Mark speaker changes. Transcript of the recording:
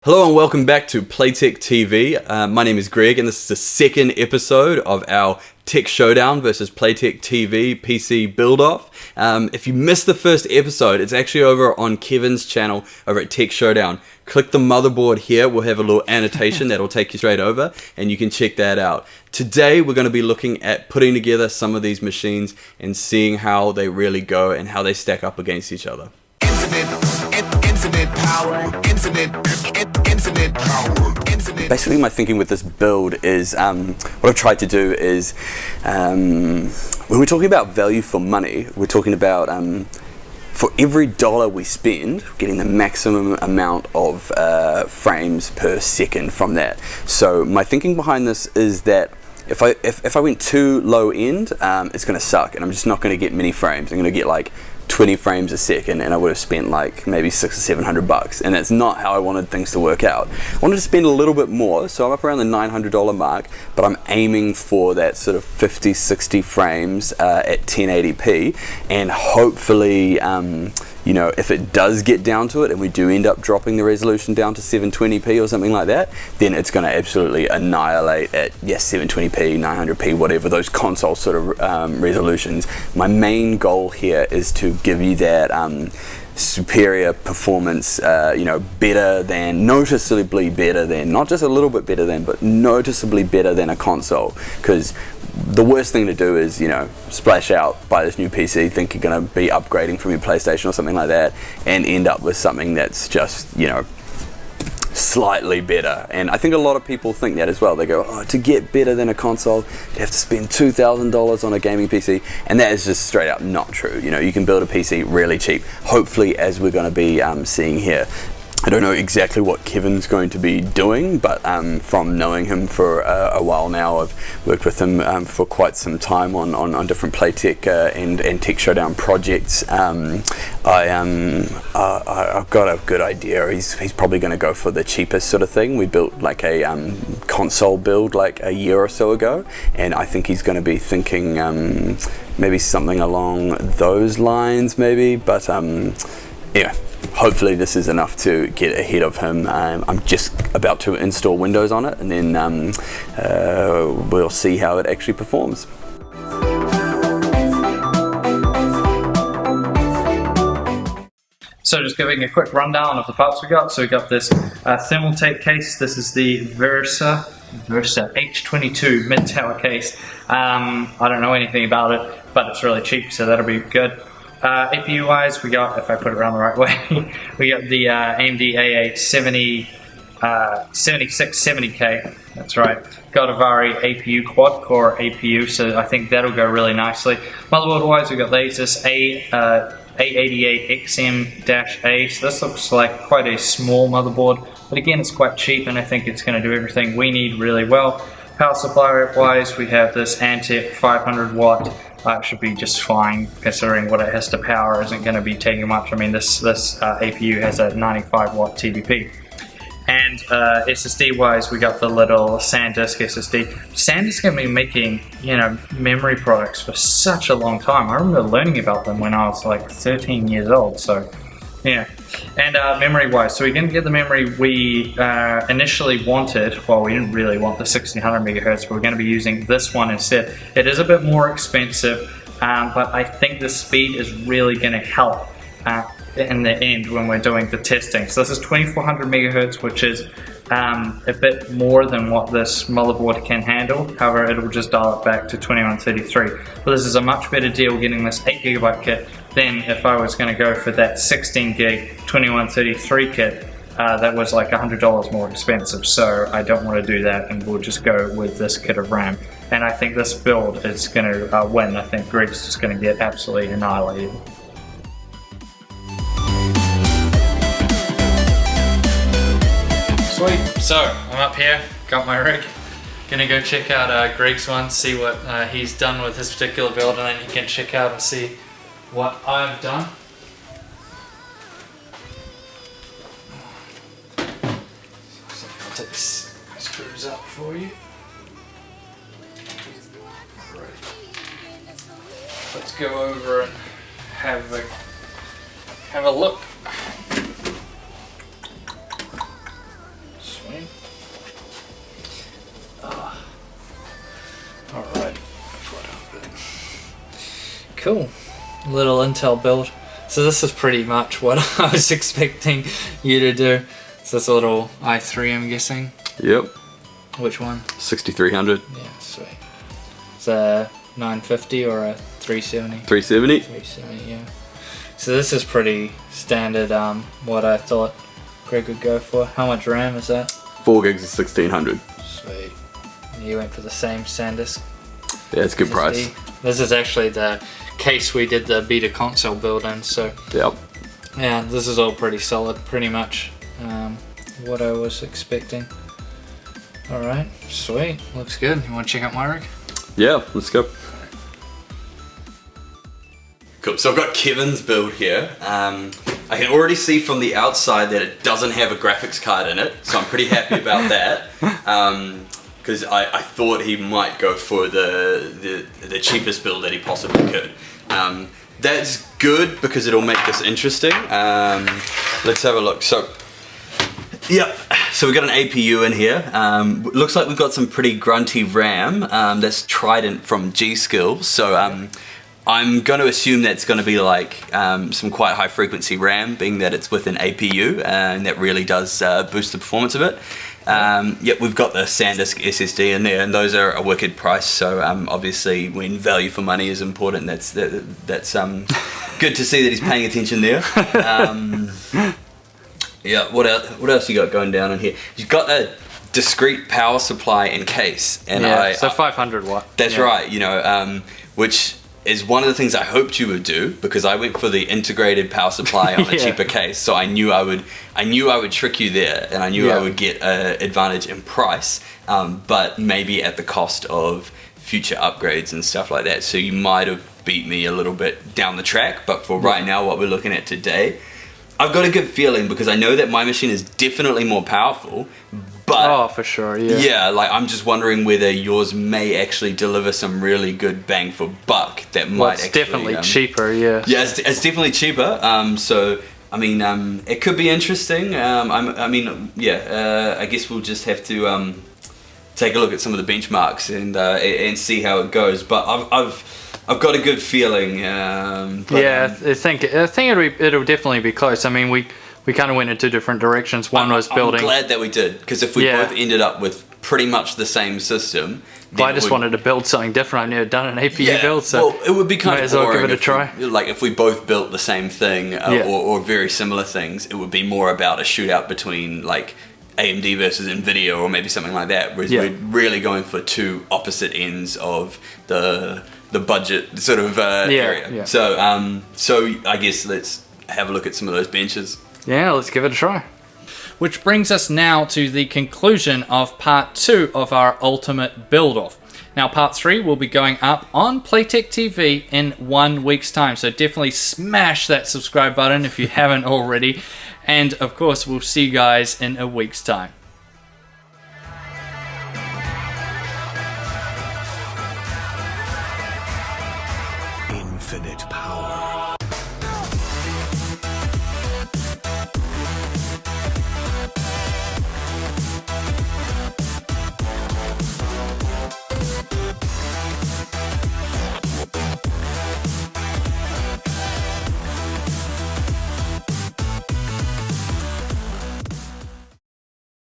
Speaker 1: Hello and welcome back to PlaytechTV. My name is Greg and this is the second episode of our Tech Showdown versus PlaytechTV PC build-off. If you missed the first episode, it's actually over on Kevin's channel over at Tech Showdown. Click the motherboard here, we'll have a little annotation that'll take you straight over and you can check that out. Today we're going to be looking at putting together some of these machines and seeing how they really go and how they stack up against each other. Basically my thinking with this build is, what I've tried to do is, when we're talking about value for money, we're talking about for every dollar we spend, getting the maximum amount of frames per second from that. So my thinking behind this is that if I went too low end, it's going to suck and I'm just not going to get many frames. I'm going to get like 20 frames a second and I would have spent like maybe $600 or $700, and that's not how I wanted things to work out. I wanted to spend a little bit more, so I'm up around the $900 mark, but I'm aiming for that sort of 50-60 frames at 1080p, and hopefully you know, if it does get down to it and we do end up dropping the resolution down to 720p or something like that, then it's going to absolutely annihilate at 720p, 900p, whatever, those console sort of resolutions. My main goal here is to give you that superior performance, you know, better than, noticeably better than, not just a little bit better than, but noticeably better than a console. Because the worst thing to do is, you know, splash out, buy this new PC, think you're going to be upgrading from your PlayStation or something like that, and end up with something that's just, you know, slightly better. And I think a lot of people think that as well. They go, oh, to get better than a console, you have to spend $2,000 on a gaming PC, and that is just straight up not true. You know, you can build a PC really cheap, hopefully, as we're going to be seeing here. I don't know exactly what Kevin's going to be doing, but from knowing him for a while now, I've worked with him for quite some time on different Playtech and Tech Showdown projects. I've got a good idea. He's probably going to go for the cheapest sort of thing. We built like a console build like a year or so ago, and I think he's going to be thinking maybe something along those lines, maybe. But yeah. Hopefully this is enough to get ahead of him. I'm just about to install Windows on it, and then we'll see how it actually performs.
Speaker 2: So just giving a quick rundown of the parts we got. So we got this thermal tape case. This is the Versa H22 mid-tower case. I don't know anything about it, but it's really cheap, so that'll be good. APU wise, we got, if I put it around the right way, we got the AMD A8 7670K, that's right. Got a Vari APU, quad core APU, so I think that'll go really nicely. Motherboard wise, we got the Asus A88XM-A, so this looks like quite a small motherboard, but again, it's quite cheap and I think it's going to do everything we need really well. Power supply wise, we have this Antec 500 watt. Should be just fine considering what it has to power isn't going to be taking much. I mean, this APU has a 95 watt TDP. And SSD wise, we got the little SanDisk SSD. SanDisk have been making, you know, memory products for such a long time. I remember learning about them when I was like 13 years old. So yeah. And memory wise, so we didn't get the memory we initially wanted. Well, we didn't really want the 1600 megahertz, but we're going to be using this one instead. It is a bit more expensive, but I think the speed is really going to help in the end when we're doing the testing. So this is 2400 megahertz, which is a bit more than what this motherboard can handle. However, it'll just dial it back to 2133. But this is a much better deal getting this 8GB kit than if I was going to go for that 16 gig 2133 kit. That was like $100 more expensive, so I don't want to do that, and we'll just go with this kit of RAM. And I think this build is going to win. I think Greg's just going to get absolutely annihilated. Sweet, so I'm up here, got my rig. Gonna go check out Greg's one, see what he's done with this particular build, and then you can check out and see what I've done. I'll take these screws up for you. Right. Let's go over and have a look. Cool. Little Intel build. So this is pretty much what I was expecting you to do. So this little i3, I'm guessing.
Speaker 1: Yep.
Speaker 2: Which one?
Speaker 1: 6300.
Speaker 2: Yeah, sweet. It's a 950 or a 370?
Speaker 1: 370.
Speaker 2: 370, yeah. So this is pretty standard, what I thought Greg would go for. How much RAM is that?
Speaker 1: 4 gigs of 1600.
Speaker 2: Sweet. And you went for the same SanDisk?
Speaker 1: Yeah, it's a good
Speaker 2: SSD.
Speaker 1: price.
Speaker 2: This is actually the case we did the beta console build in, so
Speaker 1: Yep.
Speaker 2: yeah, this is all pretty solid, pretty much what I was expecting. Alright, sweet, looks good. You want to check out my rig?
Speaker 1: Yeah, let's go. Cool, so I've got Kevin's build here. I can already see from the outside that it doesn't have a graphics card in it, so I'm pretty happy about that. Because I thought he might go for the cheapest build that he possibly could. That's good because it'll make this interesting. Let's have a look. So, yep. So we've got an APU in here. Looks like we've got some pretty grunty RAM. That's Trident from G-Skill. So I'm going to assume that's going to be like some quite high frequency RAM, being that it's with an APU, and that really does boost the performance of it. Yep, we've got the SanDisk SSD in there, and those are a wicked price. So obviously, when value for money is important, that's good to see that he's paying attention there. Yeah, what else you got going down in here? You've got a discrete power supply in case, and
Speaker 2: yeah, so 500 watt.
Speaker 1: That's right. You know, which is one of the things I hoped you would do, because I went for the integrated power supply on the cheaper case, so I knew I would trick you there, and I knew I would get an advantage in price, but maybe at the cost of future upgrades and stuff like that. So you might have beat me a little bit down the track, but for right now, what we're looking at today, I've got a good feeling, because I know that my machine is definitely more powerful. But,
Speaker 2: oh, for sure, yeah.
Speaker 1: Yeah, like I'm just wondering whether yours may actually deliver some really good bang for buck that might
Speaker 2: it's
Speaker 1: actually...
Speaker 2: definitely cheaper, yeah.
Speaker 1: Yeah, it's definitely cheaper. So, I mean, it could be interesting. I guess we'll just have to take a look at some of the benchmarks and see how it goes. But I've got a good feeling.
Speaker 2: I think it'll definitely be close. I mean, we kind of went in two different directions. One was building.
Speaker 1: I'm glad that we did, because if we both ended up with pretty much the same system.
Speaker 2: Well, I just wanted to build something different. I've never done an APU build, so
Speaker 1: well, it would be kind of boring.
Speaker 2: Might as well give it a try.
Speaker 1: If we both built the same thing or very similar things, it would be more about a shootout between like AMD versus Nvidia or maybe something like that. Whereas we're really going for two opposite ends of the budget sort of area. Yeah. So I guess let's have a look at some of those benches.
Speaker 2: Yeah, let's give it a try. Which brings us now to the conclusion of part 2 of our ultimate build-off. Now part 3 will be going up on PlaytechTV in 1 week's time, so definitely smash that subscribe button if you haven't already. And of course, we'll see you guys in a week's time.
Speaker 3: Infinite power.